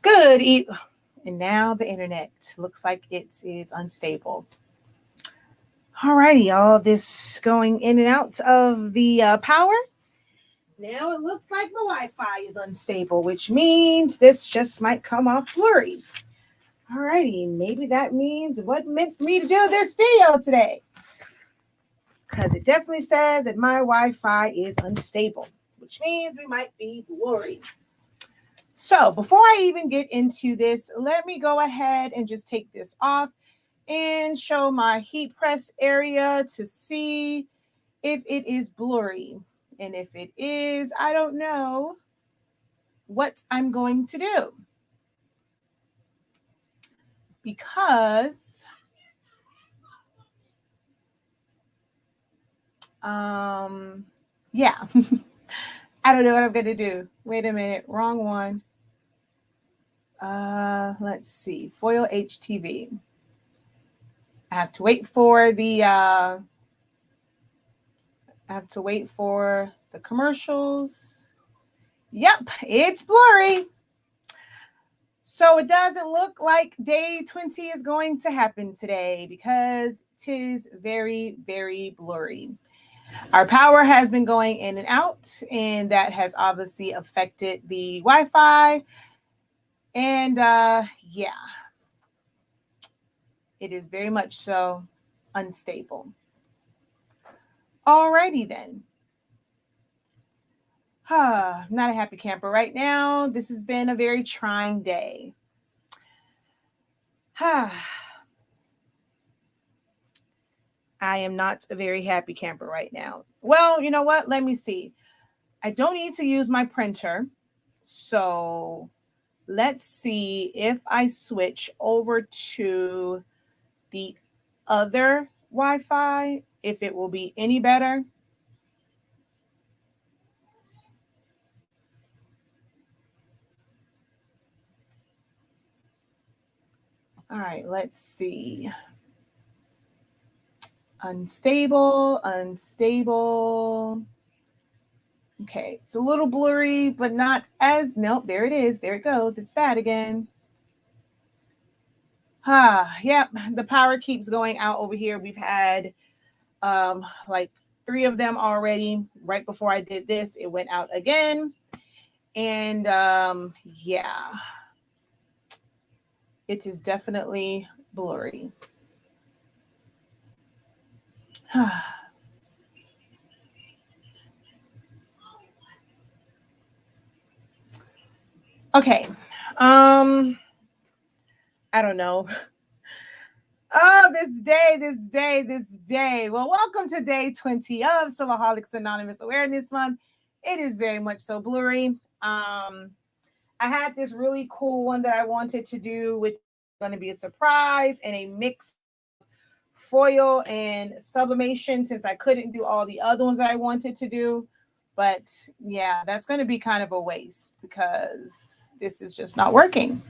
Good. And now the internet looks like it is unstable. Alrighty, y'all. This going in and out of the power. Now it looks like the Wi-Fi is unstable, which means this just might come off blurry. Alrighty, maybe that means what meant for me to do this video today. Because it definitely says that my Wi-Fi is unstable, which means we might be blurry. So before I even get into this, let me go ahead and just take this off and show my heat press area to see if it is blurry. And if it is, I don't know what I'm going to do. Because yeah, I don't know what I'm going to do. Wait a minute, wrong one. Let's see, foil HTV. I have to wait for the commercials. Yep, it's blurry. So it doesn't look like day 20 is going to happen today because it is very, very blurry. Our power has been going in and out, and that has obviously affected the Wi-Fi. And yeah, it is very much so unstable. Alrighty then. Not a happy camper right now. This has been a very trying day. I am not a very happy camper right now. Well, you know what? Let me see. I don't need to use my printer. So let's see if I switch over to the other Wi-Fi, if it will be any better. All right, let's see. Unstable. Okay, it's a little blurry, but not as, nope, there it is. There it goes. It's bad again. Yep, the power keeps going out over here. We've had like 3 of them already. Right before I did this, it went out again. And yeah, it is definitely blurry. Okay. I don't know. Oh, this day. Well, welcome to day 20 of Silaholics Anonymous Awareness Month. It is very much so blurry. I had this really cool one that I wanted to do, which is going to be a surprise and a mix foil and sublimation, since I couldn't do all the other ones that I wanted to do. But yeah, that's going to be kind of a waste because this is just not working.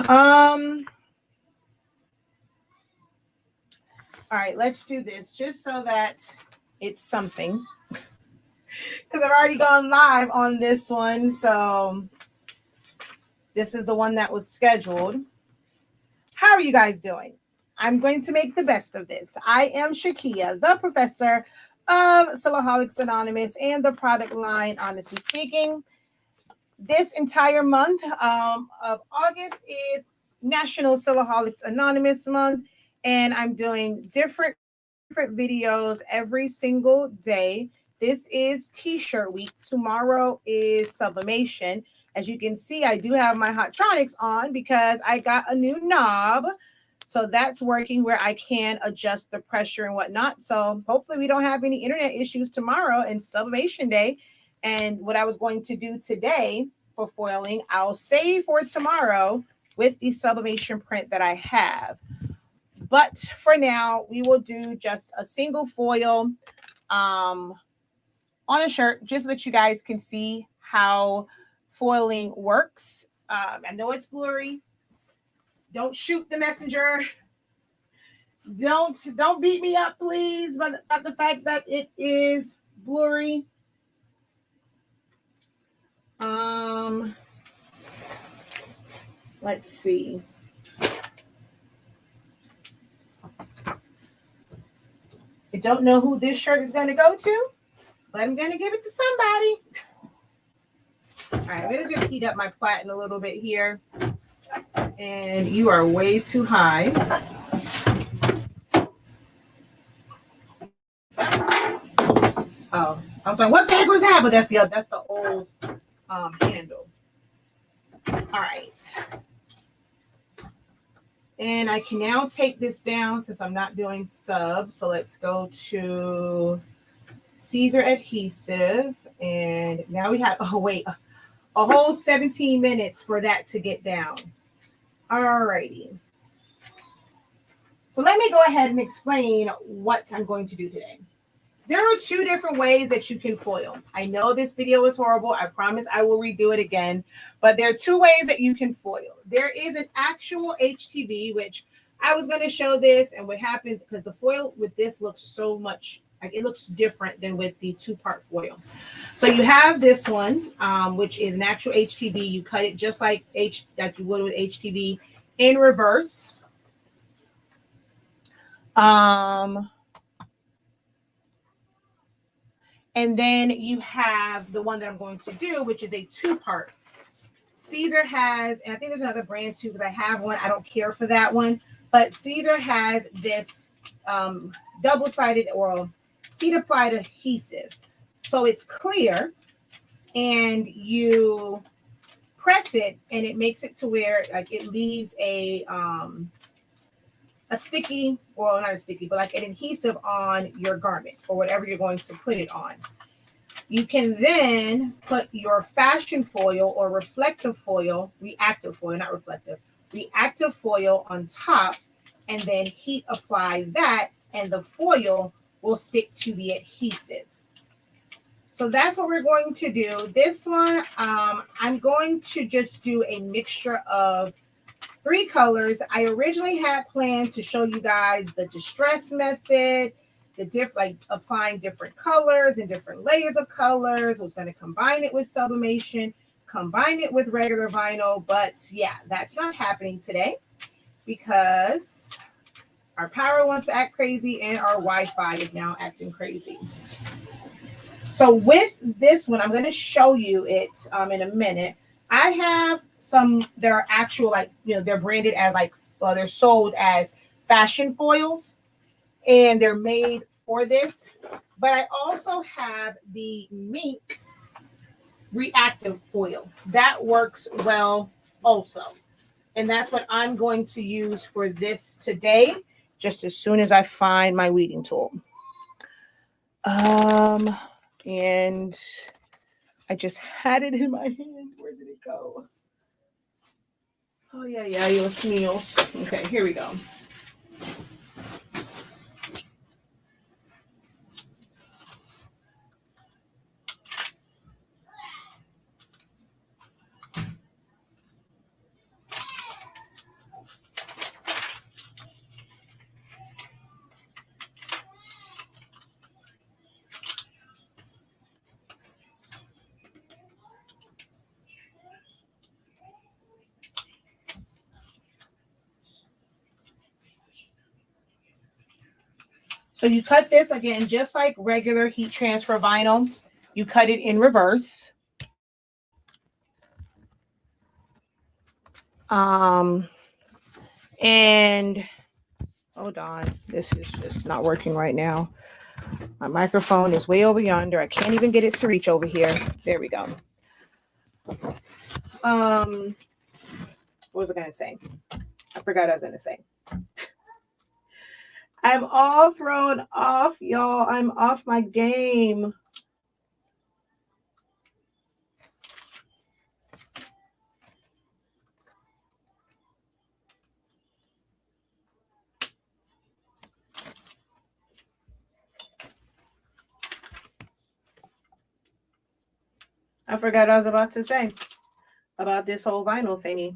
All right, let's do this just so that it's something, because I've already gone live on this one. So this is the one that was scheduled. How are you guys doing? I'm going to make the best of this. I am Shakia, the professor of Silaholics Anonymous and the product line, Honestly Speaking. This entire month of August is National Silaholics Anonymous Month, and I'm doing different videos every single day. This is T-shirt week. Tomorrow is sublimation. As you can see, I do have my Hottronics on because I got a new knob. So that's working where I can adjust the pressure and whatnot. So hopefully we don't have any internet issues tomorrow and sublimation day. And what I was going to do today for foiling, I'll save for tomorrow with the sublimation print that I have. But for now, we will do just a single foil on a shirt, just so that you guys can see how foiling works. I know it's blurry. Don't shoot the messenger. Don't beat me up, please, about the fact that it is blurry. Let's see. I don't know who this shirt is going to go to, but I'm going to give it to somebody. All right, I'm going to just heat up my platen a little bit here. And you are way too high. Oh, I was like, what bag was that? But that's the old handle. All right. And I can now take this down since I'm not doing sub. So let's go to Caesar adhesive. And now we have, oh wait, a whole 17 minutes for that to get down. All righty. So let me go ahead and explain what I'm going to do today. There are two different ways that you can foil. I know this video is horrible. I promise I will redo it again. But there are two ways that you can foil. There is an actual HTV, which I was going to show this. And what happens, because the foil with this looks so much, like it looks different than with the two-part foil. So you have this one, which is an actual HTV. You cut it just like you would with HTV in reverse. And then you have the one that I'm going to do, which is a two-part. Caesar has, and I think there's another brand too, because I have one. I don't care for that one. But Caesar has this double-sided or heat-applied adhesive. So it's clear, and you press it, and it makes it to where like it leaves a sticky, or not a sticky, but like an adhesive on your garment or whatever you're going to put it on. You can then put your fashion foil or reflective foil, reactive foil, not reflective, reactive foil on top, and then heat apply that, and the foil will stick to the adhesive. So that's what we're going to do. This one, I'm going to just do a mixture of 3 colors. I originally had planned to show you guys the distress method, like applying different colors and different layers of colors. I was going to combine it with sublimation, combine it with regular vinyl, but yeah, that's not happening today because our power wants to act crazy and our Wi-Fi is now acting crazy. So with this one, I'm going to show you it in a minute. I have some that are actual, like, they're branded as they're sold as fashion foils, and they're made for this. But I also have the mink reactive foil that works well also, and that's what I'm going to use for this today, just as soon as I find my weeding tool. And I just had it in my hand. Where did it go? Oh, yeah, Dios míos. Okay, here we go. So you cut this again, just like regular heat transfer vinyl. You cut it in reverse. And hold on, this is just not working right now. My microphone is way over yonder. I can't even get it to reach over here. There we go. What was I going to say? I forgot what I was going to say. I'm all thrown off, y'all. I'm off my game. I forgot what I was about to say about this whole vinyl thingy.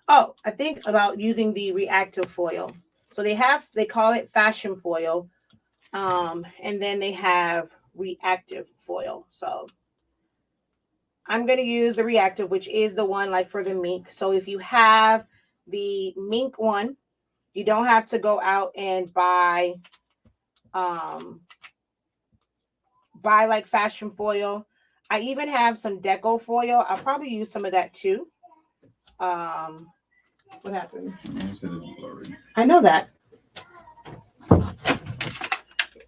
Oh, I think about using the reactive foil. So they call it fashion foil. And then they have reactive foil. So I'm going to use the Reactive, which is the one like for the mink. So if you have the mink one, you don't have to go out and buy like fashion foil. I even have some deco foil. I'll probably use some of that too. What happened? I know that.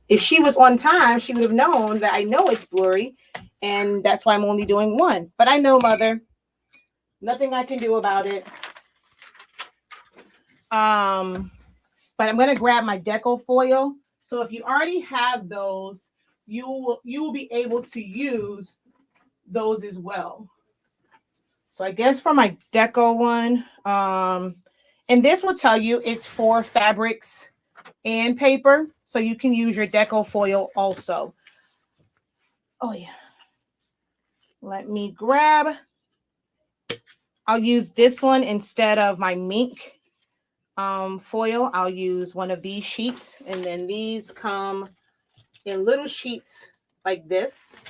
If she was on time, she would have known that I know it's blurry, and that's why I'm only doing one. But I know, Mother. Nothing I can do about it. But I'm going to grab my deco foil. So if you already have those, you will be able to use those as well. So I guess for my deco one, and this will tell you it's for fabrics and paper, so you can use your deco foil also. Oh yeah. Let me grab. I'll use this one instead of my mink foil. I'll use one of these sheets, and then these come in little sheets like this.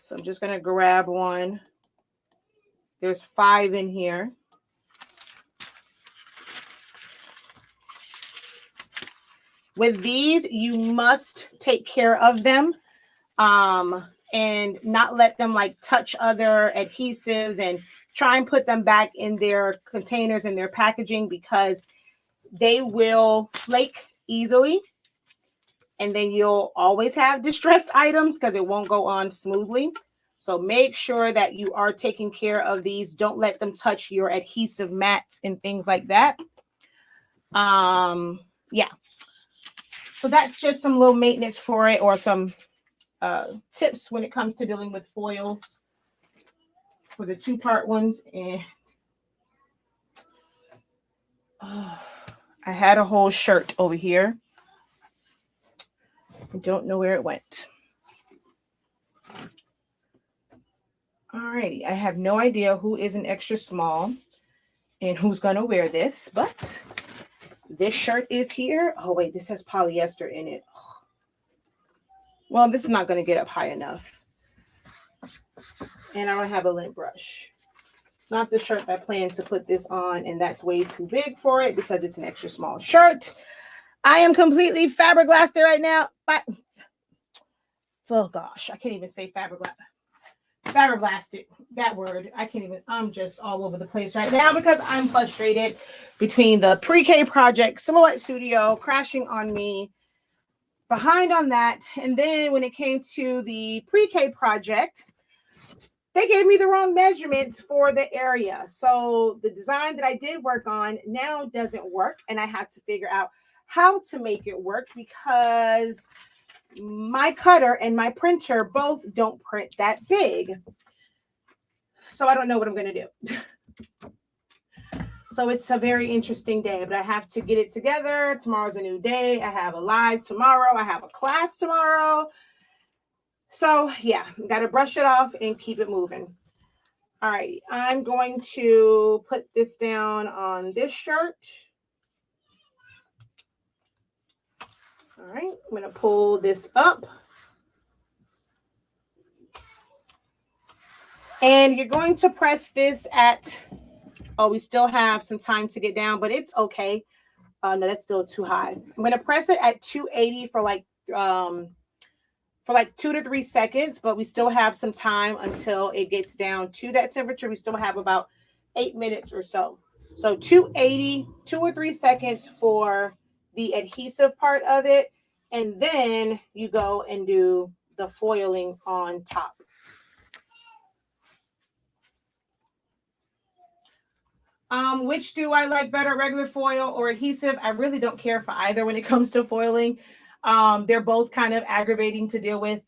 So I'm just going to grab one. There's 5 in here. With these, you must take care of them and not let them like touch other adhesives, and try and put them back in their containers and their packaging, because they will flake easily. And then you'll always have distressed items because it won't go on smoothly. So make sure that you are taking care of these. Don't let them touch your adhesive mats and things like that. Yeah. So that's just some little maintenance for it, or some tips when it comes to dealing with foils for the 2-part ones. And I had a whole shirt over here. I don't know where it went. Alrighty, I have no idea who is an extra small and who's going to wear this, but this shirt is here. Oh wait, this has polyester in it. Well, this is not going to get up high enough. And I don't have a lint brush. Not the shirt I plan to put this on, and that's way too big for it because it's an extra small shirt. I am completely fabriclasted right now. Oh gosh, I can't even say fabriclasted, that word. I can't even, I'm just all over the place right now because I'm frustrated between the pre-K project, Silhouette Studio crashing on me, behind on that. And then when it came to the pre-K project, they gave me the wrong measurements for the area. So the design that I did work on now doesn't work, and I have to figure out how to make it work because my cutter and my printer both don't print that big. So I don't know what I'm going to do. So it's a very interesting day, but I have to get it together. Tomorrow's a new day. I have a live tomorrow. I have a class tomorrow. So yeah, got to brush it off and keep it moving. All right, I'm going to put this down on this shirt. All right, I'm going to pull this up. And you're going to press this at, oh, we still have some time to get down, but it's okay. No, that's still too high. I'm going to press it at 280 for like 2 to 3 seconds, but we still have some time until it gets down to that temperature. We still have about 8 minutes or so. So 280, 2 or 3 seconds for the adhesive part of it, and then you go and do the foiling on top. Which do I like better, regular foil or adhesive? I really don't care for either when it comes to foiling. They're both kind of aggravating to deal with.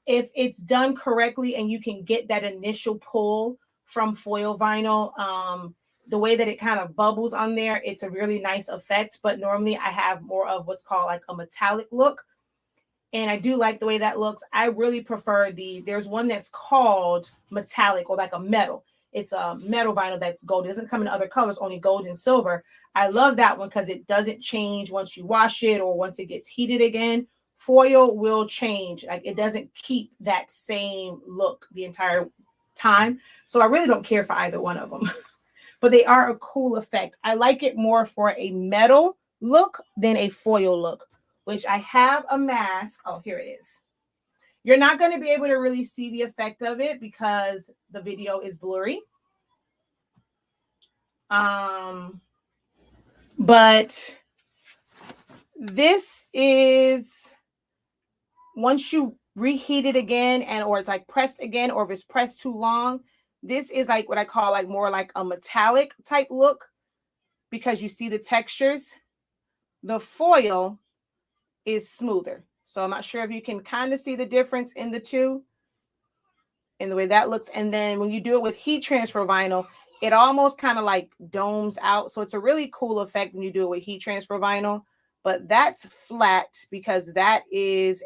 If it's done correctly and you can get that initial pull from foil vinyl, the way that it kind of bubbles on there, it's a really nice effect. But normally I have more of what's called like a metallic look. And I do like the way that looks. I really prefer there's one that's called metallic, or like a metal. It's a metal vinyl that's gold. It doesn't come in other colors, only gold and silver. I love that one because it doesn't change once you wash it or once it gets heated again. foil will change. Like it doesn't keep that same look the entire time. So I really don't care for either one of them, but they are a cool effect. I like it more for a metal look than a foil look, which I have a mask. Oh, here it is. You're not going to be able to really see the effect of it because the video is blurry. But this is, once you reheat it again, and or it's like pressed again, or if it's pressed too long, this is like what I call like more like a metallic type look because you see the textures. The foil is smoother. So I'm not sure if you can kind of see the difference in the two and the way that looks. And then when you do it with heat transfer vinyl, it almost kind of like domes out. So it's a really cool effect when you do it with heat transfer vinyl. But that's flat because that is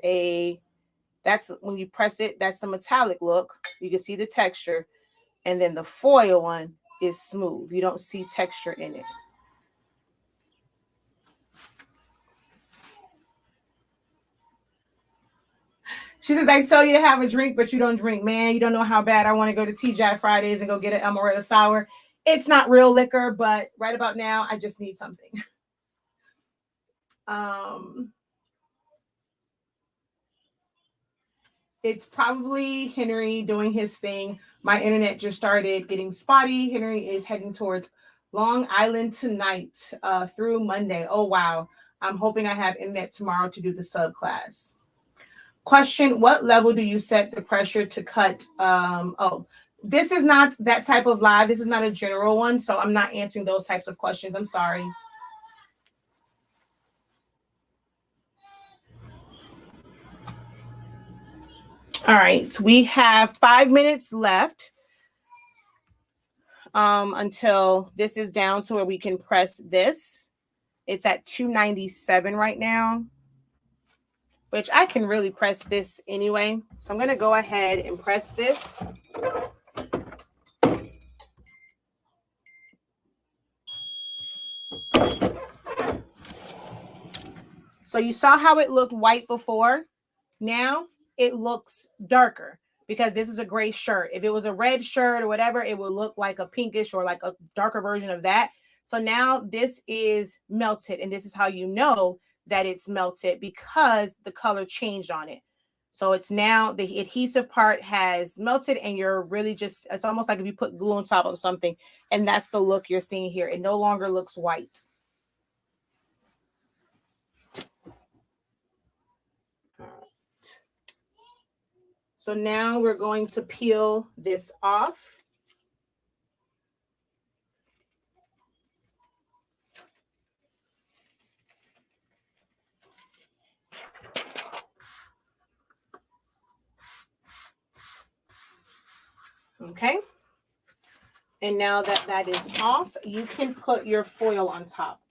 that's when you press it, that's the metallic look. You can see the texture. And then the foil one is smooth. You don't see texture in it. She says, I tell you to have a drink, but you don't drink. Man, you don't know how bad I want to go to TGI Fridays and go get an Amaretto Sour. It's not real liquor, but right about now, I just need something. It's probably Henry doing his thing. My internet just started getting spotty. Henry is heading towards Long Island tonight through Monday. Oh, wow. I'm hoping I have internet tomorrow to do the sub class. Question, what level do you set the pressure to cut? Oh, this is not that type of live. This is not a general one, so I'm not answering those types of questions. I'm sorry. All right, we have 5 minutes left until this is down to where we can press this. It's at 297 right now, which I can really press this anyway. So I'm going to go ahead and press this. So you saw how it looked white before. Now it looks darker because this is a gray shirt. If it was a red shirt or whatever, it would look like a pinkish or like a darker version of that. So now this is melted, and this is how you know that it's melted because the color changed on it. So it's now the adhesive part has melted, and you're really just, it's almost like if you put glue on top of something, and that's the look you're seeing here. It no longer looks white. So now we're going to peel this off. Okay. And now that that is off, you can put your foil on top.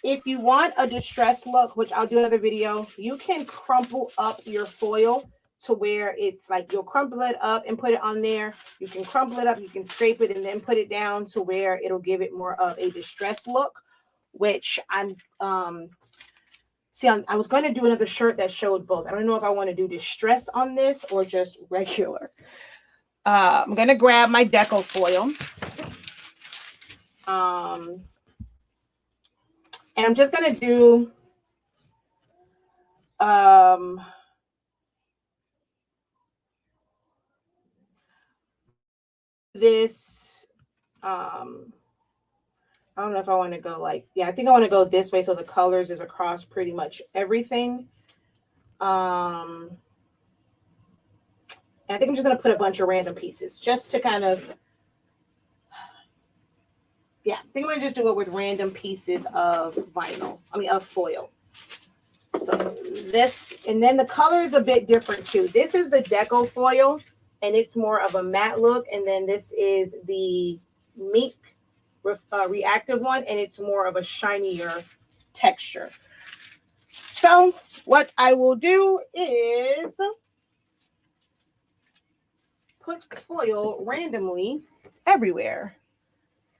If you want a distressed look, which I'll do another video, you can crumple up your foil to where it's like you'll crumple it up and put it on there. You can crumple it up, you can scrape it and then put it down to where it'll give it more of a distressed look, which I was going to do another shirt that showed both. I don't know if I want to do distress on this or just regular. I'm going to grab my deco foil. And I'm just going to do this. I don't know if I want to go like, yeah, I think I want to go this way so the colors is across pretty much everything. And I think I'm just going to put a bunch of random pieces just to kind of, yeah, I think I'm going to just do it with random pieces of vinyl, of foil. So this, and then the color is a bit different too. This is the deco foil, and it's more of a matte look. And then this is the Meek reactive one, and it's more of a shinier texture. So what I will do is put foil randomly everywhere,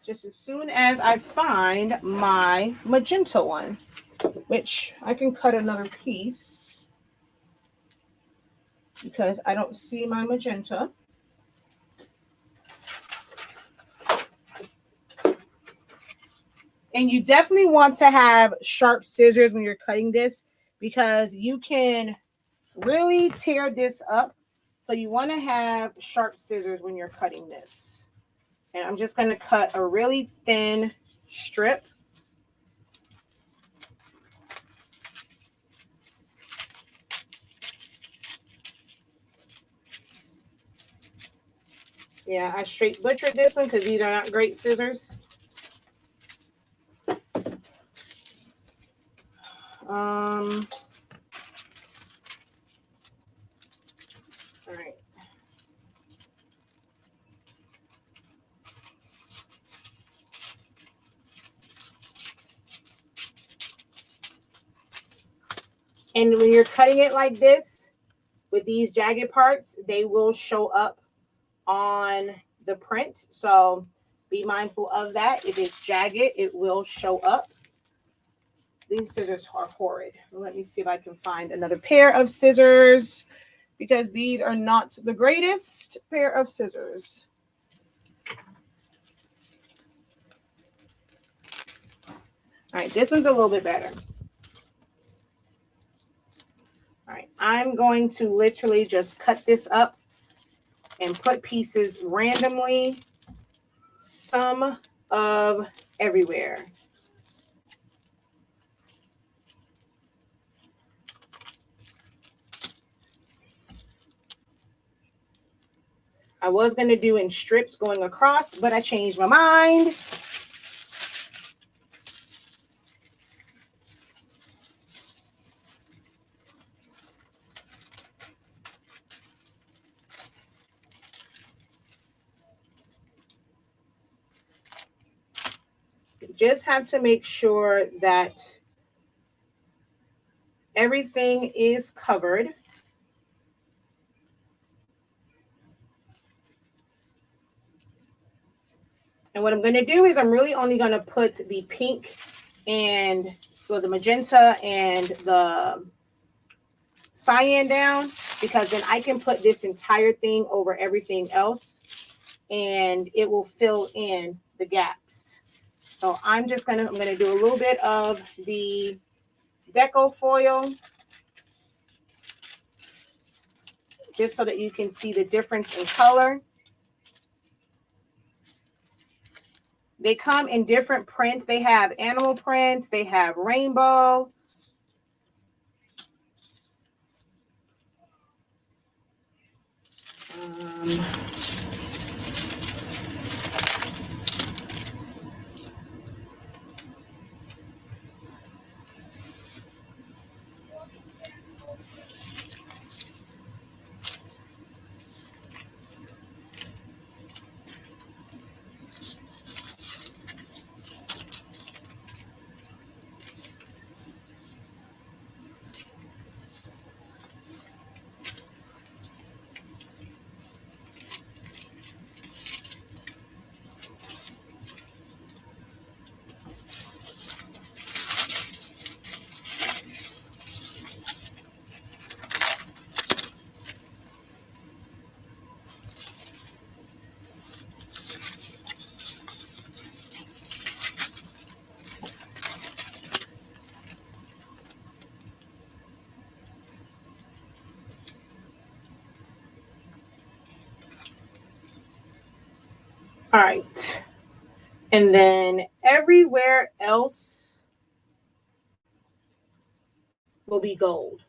just as soon as I find my magenta one. which I can cut another piece because I don't see my magenta. And you definitely want to have sharp scissors when you're cutting this because you can really tear this up. So you want to have sharp scissors when you're cutting this. And I'm just going to cut a really thin strip. Yeah, I straight butchered this one because these are not great scissors. All right. And when you're cutting it like this, with these jagged parts, they will show up on the print. So be mindful of that. If it's jagged, it will show up. These scissors are horrid. Let me see if I can find another pair of scissors because these are not the greatest pair of scissors. All right, this one's a little bit better. All right, I'm going to literally just cut this up and put pieces randomly, some of everywhere. I was going to do in strips going across, but I changed my mind. You just have to make sure that everything is covered. And what I'm going to do is I'm really only going to put the pink and so the magenta and the cyan down because then I can put this entire thing over everything else and it will fill in the gaps. So I'm going to do a little bit of the deco foil just so that you can see the difference in color. They come in different prints. They have animal prints. They have rainbow. All right. And then everywhere else will be gold.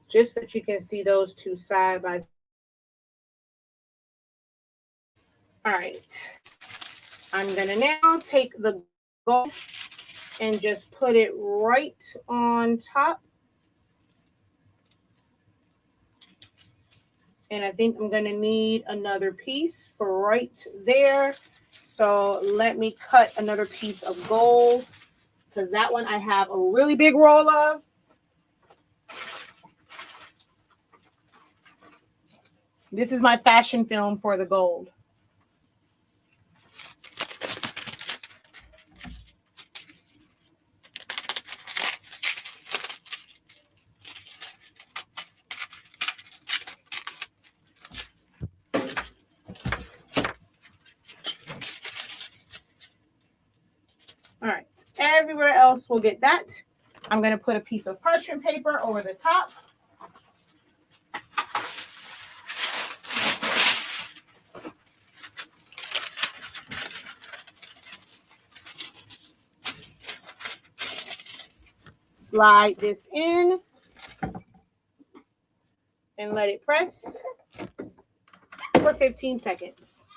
Just so that you can see those two side by side. All right. I'm going to now take the gold and just put it right on top. And I think I'm going to need another piece for right there. So let me cut another piece of gold because that one I have a really big roll of. This is my fashion film for the gold. All right, everywhere else we'll get that. I'm going to put a piece of parchment paper over the top. Slide this in and let it press for 15 seconds.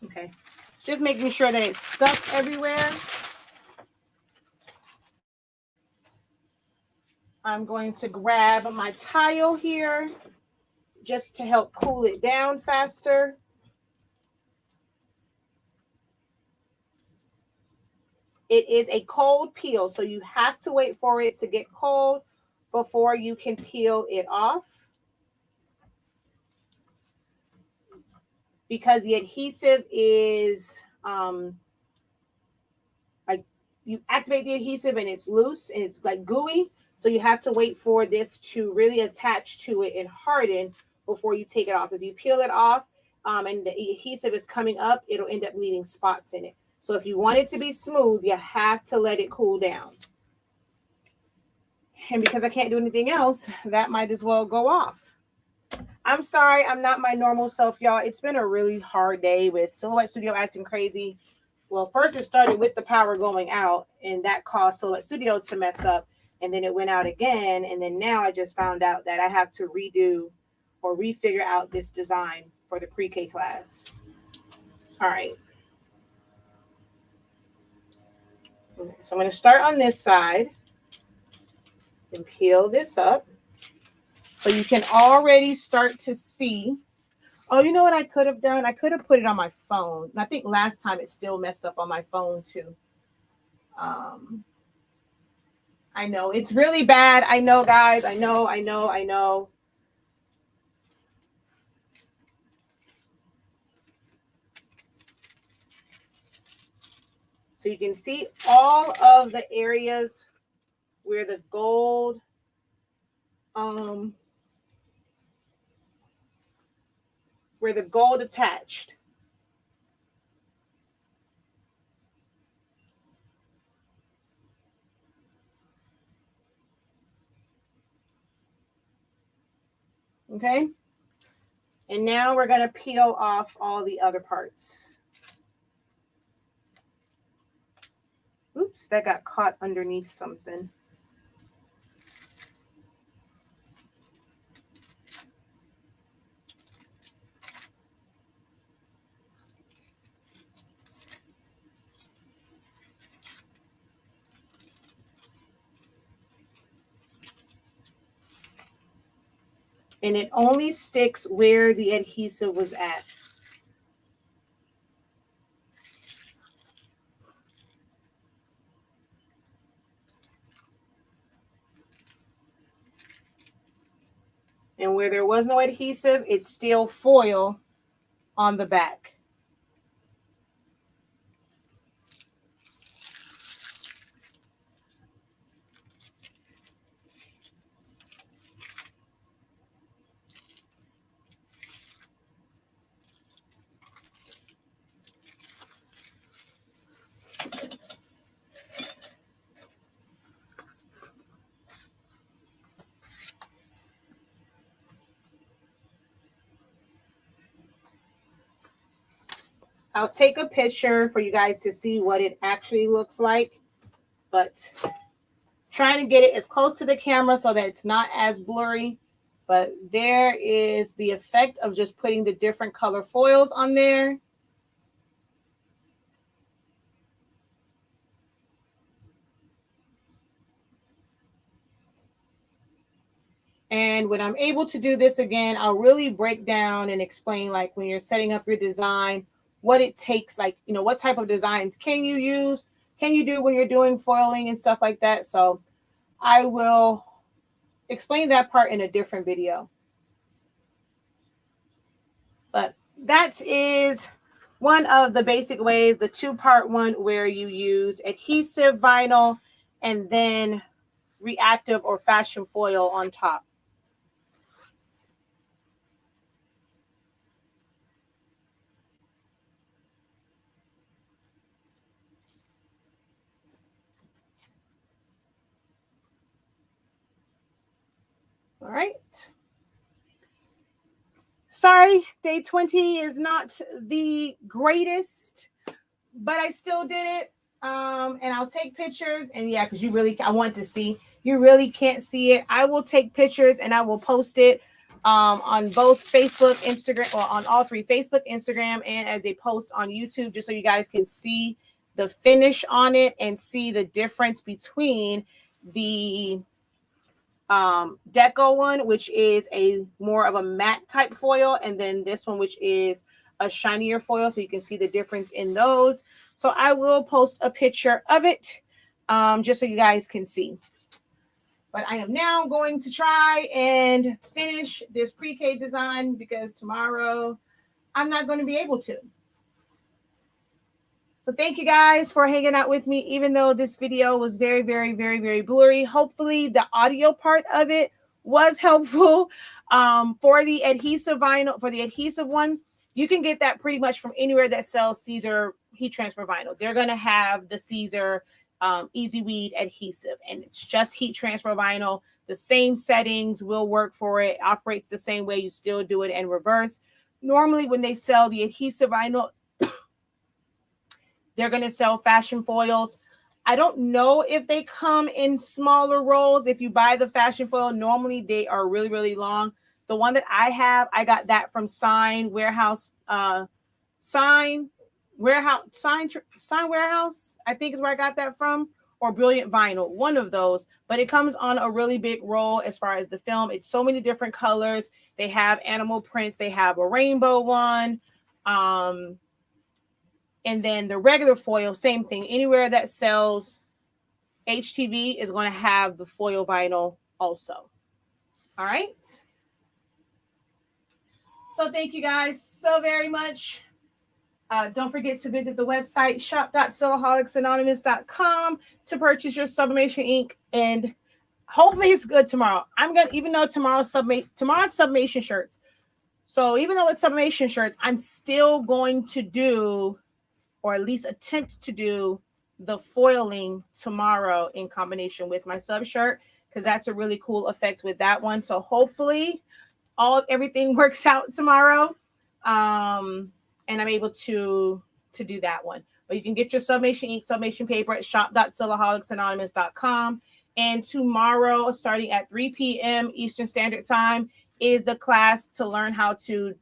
Okay, just making sure that it's stuck everywhere. I'm going to grab my tile here just to help cool it down faster. It is a cold peel, so you have to wait for it to get cold before you can peel it off. Because the adhesive is like you activate the adhesive and it's loose and it's like gooey. So you have to wait for this to really attach to it and harden before you take it off. If you peel it off and the adhesive is coming up, it'll end up leaving spots in it. So if you want it to be smooth, you have to let it cool down. And because I can't do anything else, that might as well go off. I'm sorry, I'm not my normal self, y'all. It's been a really hard day with Silhouette Studio acting crazy. Well, first it started with the power going out, and that caused Silhouette Studio to mess up. And then it went out again. And then now I just found out that I have to redo or refigure out this design for the pre-K class. All right. Okay, so I'm going to start on this side and peel this up. So you can already start to see. Oh, you know what I could have done? I could have put it on my phone. And I think last time it still messed up on my phone too. I know it's really bad. I know, guys. I know. So you can see all of the areas where the gold attached. Okay. And now we're going to peel off all the other parts. Oops, that got caught underneath something. And it only sticks where the adhesive was at. And where there was no adhesive, it's still foil on the back. I'll take a picture for you guys to see what it actually looks like, but trying to get it as close to the camera so that it's not as blurry. But there is the effect of just putting the different color foils on there. And when I'm able to do this again, I'll really break down and explain, like, when you're setting up your design, what it takes, like, you know, what type of designs can you use, can you do when you're doing foiling and stuff like that. So I will explain that part in a different video. But that is one of the basic ways, the two-part one, where you use adhesive vinyl and then reactive or fashion foil on top. All right. Sorry, day 20 is not the greatest, but I still did it. And I'll take pictures. And yeah, because I want to see. You really can't see it. I will take pictures and I will post it on both Facebook, Instagram, or on all three: Facebook, Instagram, and as a post on YouTube, just so you guys can see the finish on it and see the difference between the deco one, which is a more of a matte type foil, and then this one, which is a shinier foil, so you can see the difference in those. So I will post a picture of it just so you guys can see. But I am now going to try and finish this pre-K design because tomorrow I'm not going to be able to. So thank you guys for hanging out with me, even though this video was very, very, very, very blurry. Hopefully the audio part of it was helpful. For the adhesive vinyl, for the adhesive one, you can get that pretty much from anywhere that sells Caesar heat transfer vinyl. They're going to have the Caesar Easy Weed adhesive, and it's just heat transfer vinyl. The same settings will work for it. Operates the same way. You still do it in reverse. Normally when they sell the adhesive vinyl, they're going to sell fashion foils. I don't know if they come in smaller rolls. If you buy the fashion foil, normally they are really, really long. The one that I have, I got that from Sign Warehouse. Sign Warehouse, I think is where I got that from, or Brilliant Vinyl, one of those. But it comes on a really big roll as far as the film. It's so many different colors. They have animal prints. They have a rainbow one. And then the regular foil, same thing. Anywhere that sells HTV is going to have the foil vinyl also. All right. So thank you guys so very much. Don't forget to visit the website shop.silaholics.com to purchase your sublimation ink. And hopefully it's good tomorrow. Even though tomorrow's sublimation shirts. So even though it's sublimation shirts, I'm still going to do, or at least attempt to do, the foiling tomorrow in combination with my sub shirt, because that's a really cool effect with that one. So hopefully everything works out tomorrow, and I'm able to do that one. But you can get your sublimation ink, sublimation paper at shop.silaholics.com. And tomorrow, starting at 3 p.m. Eastern Standard Time, is the class to learn how to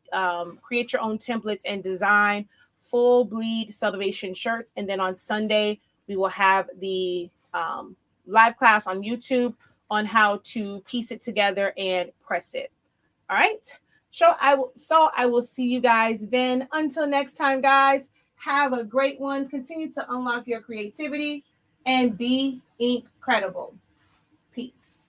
create your own templates and design full bleed sublimation shirts. And then on Sunday, we will have the live class on YouTube on how to piece it together and press it. All right. So I will see you guys then. Until next time, guys, have a great one. Continue to unlock your creativity and be incredible. Peace.